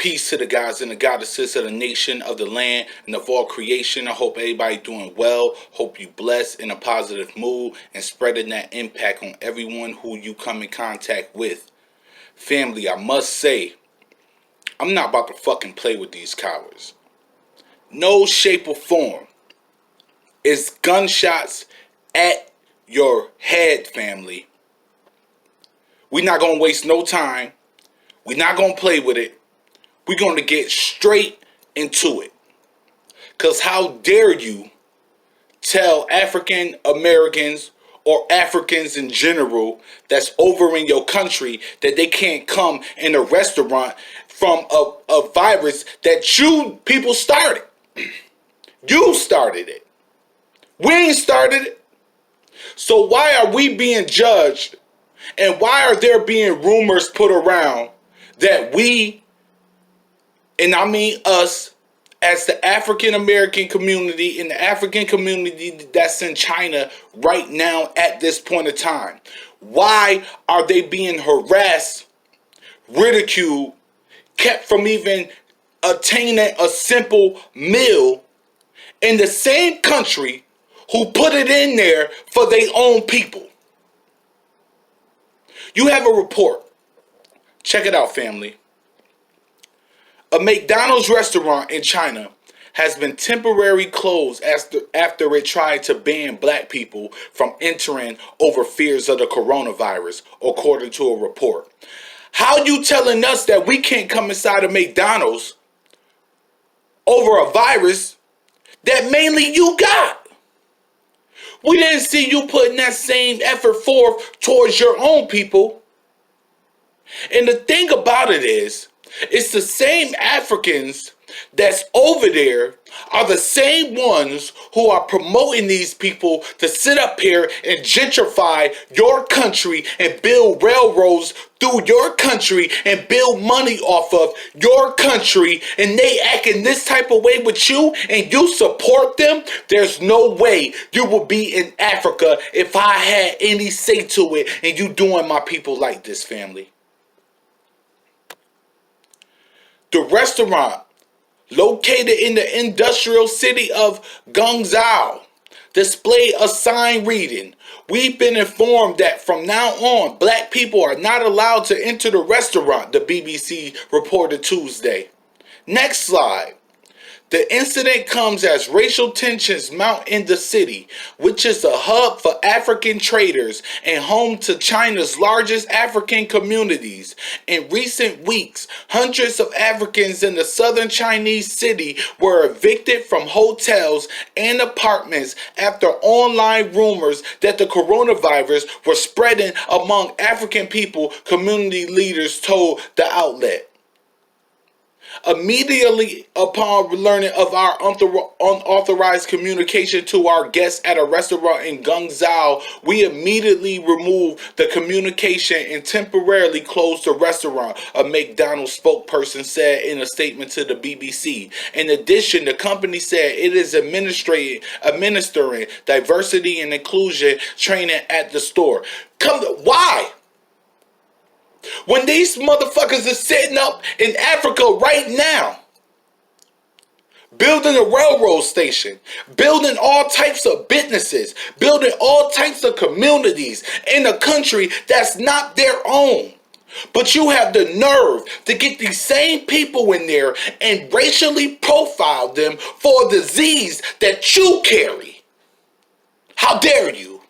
Peace to the gods and the goddesses of the nation, of the land, and of all creation. I hope everybody doing well. Hope you blessed, in a positive mood, and spreading that impact on everyone who you come in contact with. Family, I must say, I'm not about to fucking play with these cowards. No shape or form. It's gunshots at your head, family. We're not going to waste no time. We're not going to play with it. We're going to get straight into it. Because how dare you tell African Americans or Africans in general that's over in your country that they can't come in a restaurant from a virus that you people started. You started it. We ain't started it. So why are we being judged, and why are there being rumors put around that we, and I mean us, as the African American community and the African community that's in China right now at this point in time, why are they being harassed, ridiculed, kept from even attaining a simple meal in the same country who put it in there for their own people? You have a report. Check it out, family. A McDonald's restaurant in China has been temporarily closed after it tried to ban black people from entering over fears of the coronavirus, according to a report. How you telling us that we can't come inside of McDonald's over a virus that mainly you got? We didn't see you putting that same effort forth towards your own people. And the thing about it is, it's the same Africans that's over there are the same ones who are promoting these people to sit up here and gentrify your country and build railroads through your country and build money off of your country, and they act in this type of way with you and you support them. There's no way you will be in Africa if I had any say to it and you doing my people like this, family. The restaurant, located in the industrial city of Guangzhou, displayed a sign reading, "We've been informed that from now on, black people are not allowed to enter the restaurant," the BBC reported Tuesday. Next slide. The incident comes as racial tensions mount in the city, which is a hub for African traders and home to China's largest African communities. In recent weeks, hundreds of Africans in the southern Chinese city were evicted from hotels and apartments after online rumors that the coronavirus was spreading among African people, community leaders told the outlet. Immediately upon learning of our unauthorized communication to our guests at a restaurant in Guangzhou, we immediately removed the communication and temporarily closed the restaurant, a McDonald's spokesperson said in a statement to the BBC. In addition, the company said it is administering diversity and inclusion training at the store. Why? When these motherfuckers are sitting up in Africa right now, building a railroad station, building all types of businesses, building all types of communities in a country that's not their own. But you have the nerve to get these same people in there and racially profile them for a disease that you carry. How dare you?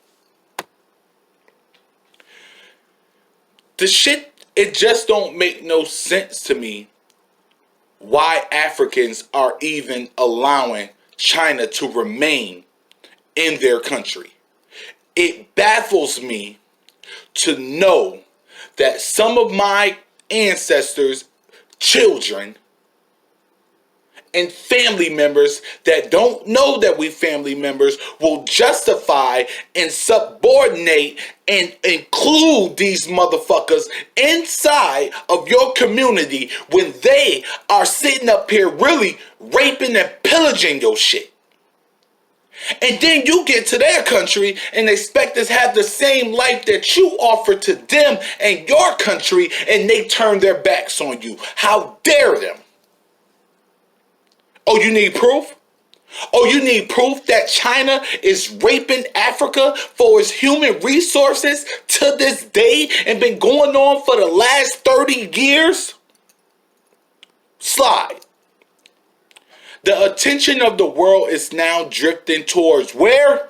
The shit, it just don't make no sense to me why Africans are even allowing China to remain in their country. It baffles me to know that some of my ancestors' children and family members that don't know that we family members will justify and subordinate and include these motherfuckers inside of your community when they are sitting up here really raping and pillaging your shit. And then you get to their country and expect us to have the same life that you offer to them and your country, and they turn their backs on you. How dare them? Oh, you need proof? Oh, you need proof that China is raping Africa for its human resources to this day and been going on for the last 30 years? Slide. The attention of the world is now drifting towards where?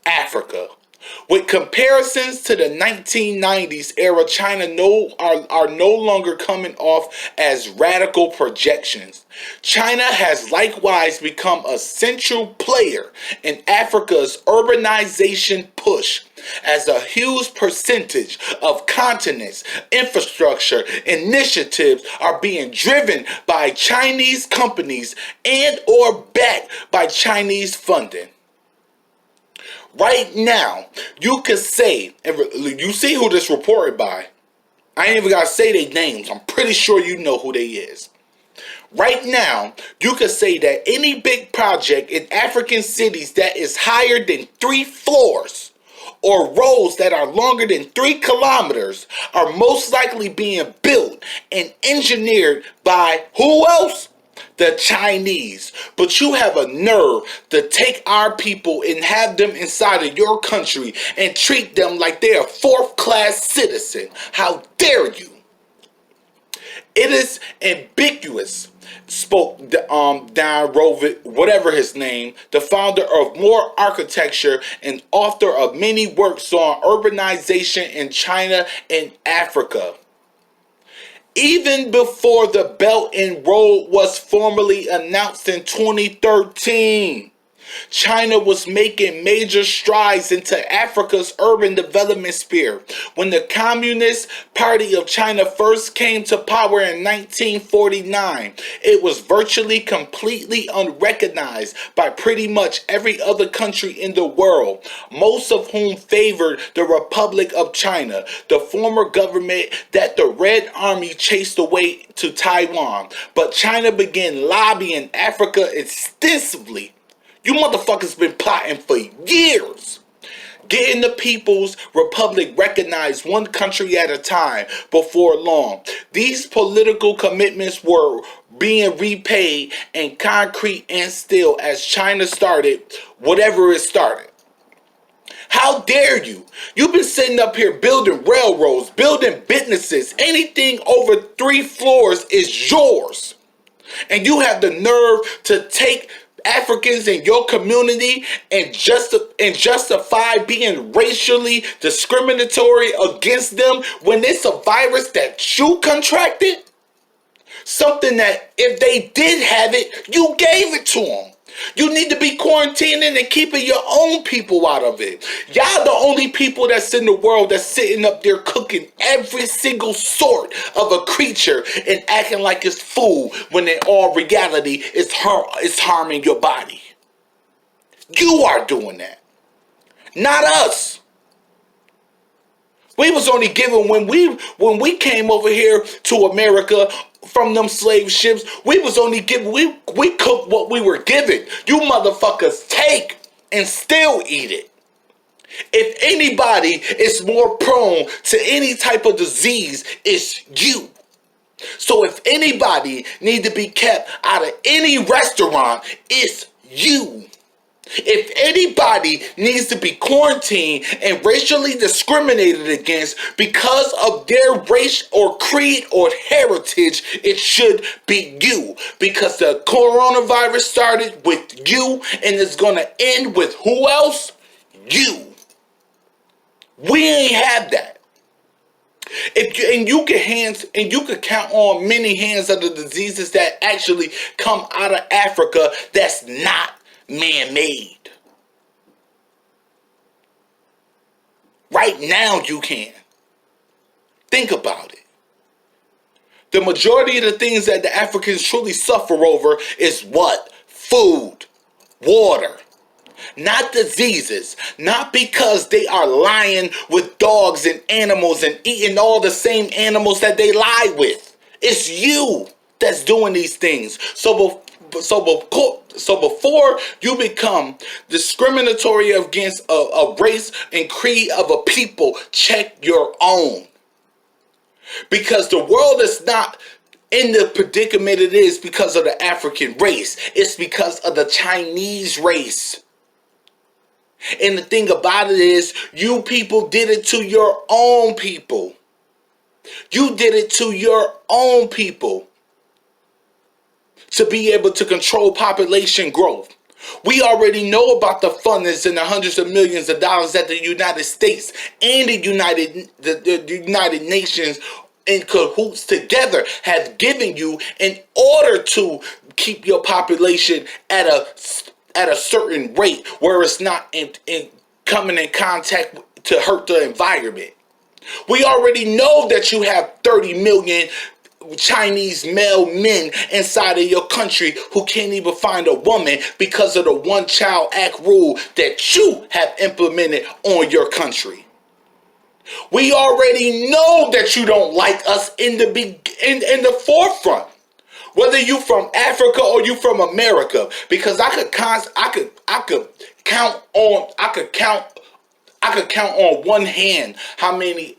Africa. With comparisons to the 1990s era, China are no longer coming off as radical projections. China has likewise become a central player in Africa's urbanization push, as a huge percentage of continent's infrastructure initiatives are being driven by Chinese companies and or backed by Chinese funding. Right now, you could say, and you see who this reported by. I ain't even got to say their names. I'm pretty sure you know who they is. Right now, you could say that any big project in African cities that is higher than 3 floors or roads that are longer than 3 kilometers are most likely being built and engineered by who else? The Chinese. But you have a nerve to take our people and have them inside of your country and treat them like they're a 4th-class citizen. How dare you? It is ambiguous, spoke Don Rovit, whatever his name, the founder of More Architecture and author of many works on urbanization in China and Africa. Even before the Belt and Road was formally announced in 2013, China was making major strides into Africa's urban development sphere. When the Communist Party of China first came to power in 1949, it was virtually completely unrecognized by pretty much every other country in the world, most of whom favored the Republic of China, the former government that the Red Army chased away to Taiwan. But China began lobbying Africa extensively. You motherfuckers been plotting for years. Getting the People's Republic recognized one country at a time before long. These political commitments were being repaid in concrete and steel as China started whatever it started. How dare you? You've been sitting up here building railroads, building businesses. Anything over 3 floors is yours. And you have the nerve to take Africans in your community and justify being racially discriminatory against them when it's a virus that you contracted? Something that if they did have it, you gave it to them. You need to be quarantining and keeping your own people out of it. Y'all the only people that's in the world that's sitting up there cooking every single sort of a creature and acting like it's food when in all reality it's harming your body. You are doing that. Not us. We was only given when we came over here to America from them slave ships, we was only given, we cooked what we were given. You motherfuckers take and still eat it. If anybody is more prone to any type of disease, it's you. So if anybody need to be kept out of any restaurant, it's you. If anybody needs to be quarantined and racially discriminated against because of their race or creed or heritage, it should be you. Because the coronavirus started with you and it's going to end with who else? You. We ain't have that. You could count on many hands of the diseases that actually come out of Africa that's not man-made. Right now you can. Think about it. The majority of the things that the Africans truly suffer over is what? Food, water, not diseases. Not because they are lying with dogs and animals and eating all the same animals that they lie with. It's you that's doing these things. So So before you become discriminatory against a race and creed of a people, check your own. Because the world is not in the predicament it is because of the African race. It's because of the Chinese race. And the thing about it is, you people did it to your own people. You did it to your own people to be able to control population growth. We already know about the fundings and the hundreds of millions of dollars that the United States and the United Nations in cahoots together have given you in order to keep your population at a certain rate where it's not coming in contact to hurt the environment. We already know that you have 30 million Chinese male men inside of your country who can't even find a woman because of the One Child Act rule that you have implemented on your country. We already know that you don't like us in the forefront. Whether you from Africa or you from America, because I could count on one hand how many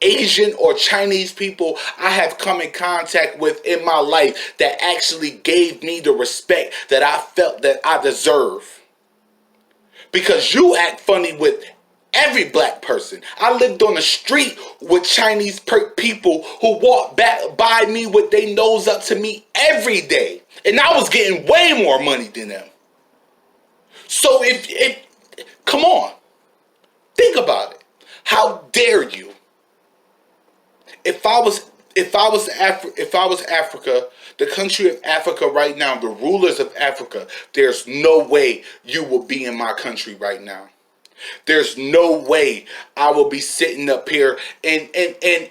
Asian or Chinese people I have come in contact with in my life that actually gave me the respect that I felt that I deserve. Because you act funny with every black person. I lived on the street with Chinese people who walked back by me with their nose up to me every day. And I was getting way more money than them. So if come on, think about it. How dare you? If I was Africa, the country of Africa right now, the rulers of Africa, there's no way you will be in my country right now. There's no way I will be sitting up here and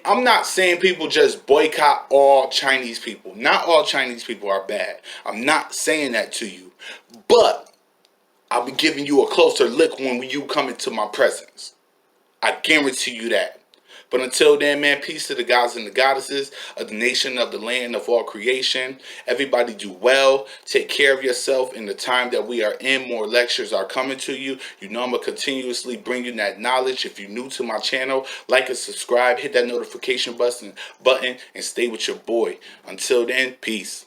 I'm not saying people just boycott all Chinese people. Not all Chinese people are bad. I'm not saying that to you. But I'll be giving you a closer look when you come into my presence. I guarantee you that. But until then, man, peace to the gods and the goddesses of the nation, of the land, of all creation. Everybody do well. Take care of yourself in the time that we are in. More lectures are coming to you. You know I'm going to continuously bring you that knowledge. If you're new to my channel, like and subscribe. Hit that notification button and stay with your boy. Until then, peace.